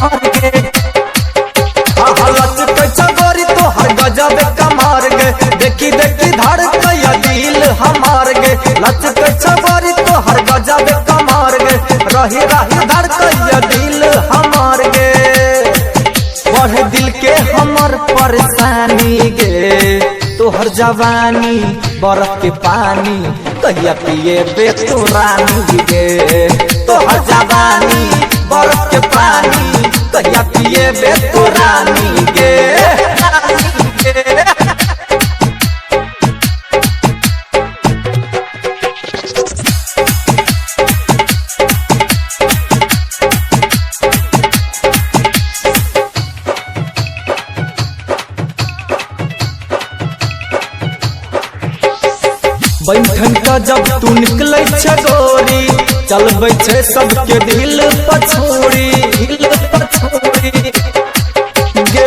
कमर गे लचकै छगोरी तोहर गजब कमर गे देखी देखी धड़कैया दिल हमार गे लचकै छगोरी तोहर गजब कमर गे रही रही धड़कैया दिल हमार गे बढ़े दिल के हमर परेशानी गे तोहर जवानी बरफ के पानी कहिया पिए बे तू रानी गे तोहर जवानी बरफ के पानी कहिया पिए बे तू रानी गे बैठन का जब तू निकले गोरी चलबे छे सबके दिल पछोड़ी गे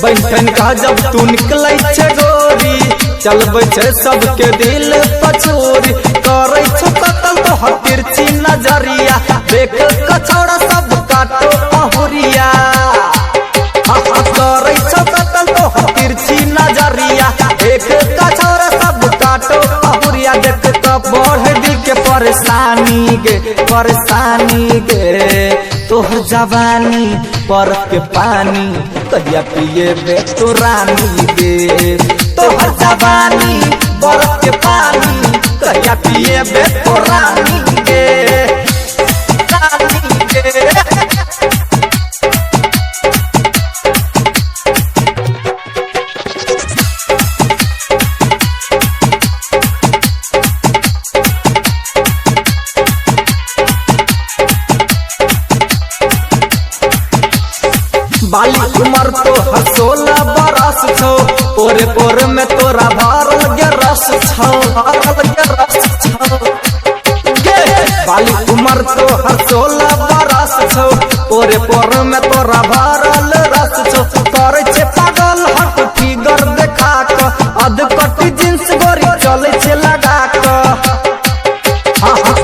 बैठन का जब तू निकले गोरी चलबे छे सबके दिल पछोड़ी करे छो कतल तो हर तिरछी नजरिया देख कछोड़ा सब काटो अहुरिया करे छो कतल तो हर तिरछी नजरिया देख कछोड़ा सब काटो देख तो बढ़ दिल के परेशानी गे तोहर जवानी बरफ के पानी कहिया पिए बे तो रानी गे तोहर जवानी बरफ के पानी कहिया पिए बे तो रानी गे बाली उमर तो 16 बरस छो ओरे पोर में तोरा भरल गे रस छो गे बाली उमर तो 16 बरस छो ओरे पोर में तोरा भरल रस छो करे छे पागल हट फिगर देखा क अधकटी जींस गोरी चले छे लगा क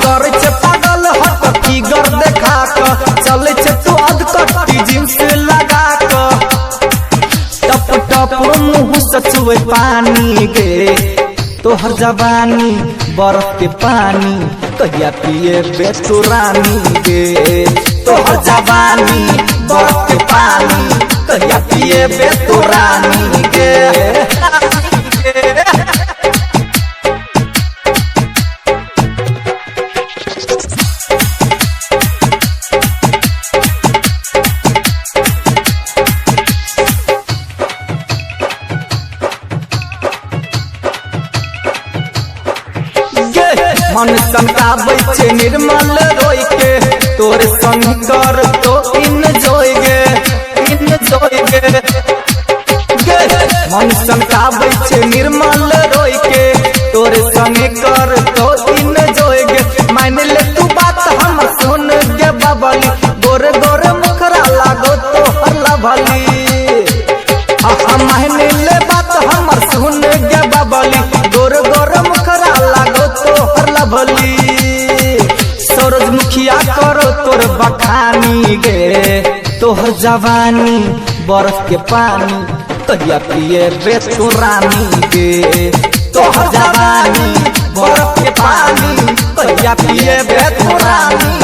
करे छे पागल हट फिगर देखा क चले छे तू अधकटी जींस मुँह सचुए पानी गे तोहर जवानी बरफ के पानी कहिया पिए बे तू रानी गे तोहर जवानी बरफ के पानी कहिया पिए बे तू रानी गे मन सनकाबै छे निर्मल रोई के तोरे संग कर तो इन्जॉय गे मन सनकाबै छे निर्मल रोई के तोरे संग कर तो इन्जॉय गे मान ले तू बात हम सुन गे बबली गोरे गोरे मुखरा लागो तो हल्ला भली मान ले बात हम सुन गे बबली गोरे गोरे मुखरा लागो तो हल्ला भली सरोज मुखिया करो तोर बखानी गे तोहर जवानी बरफ के पानी कहिया पिए बे तू रानी गे तोहर जवानी बरफ के पानी कहिया पिए बे तू रानी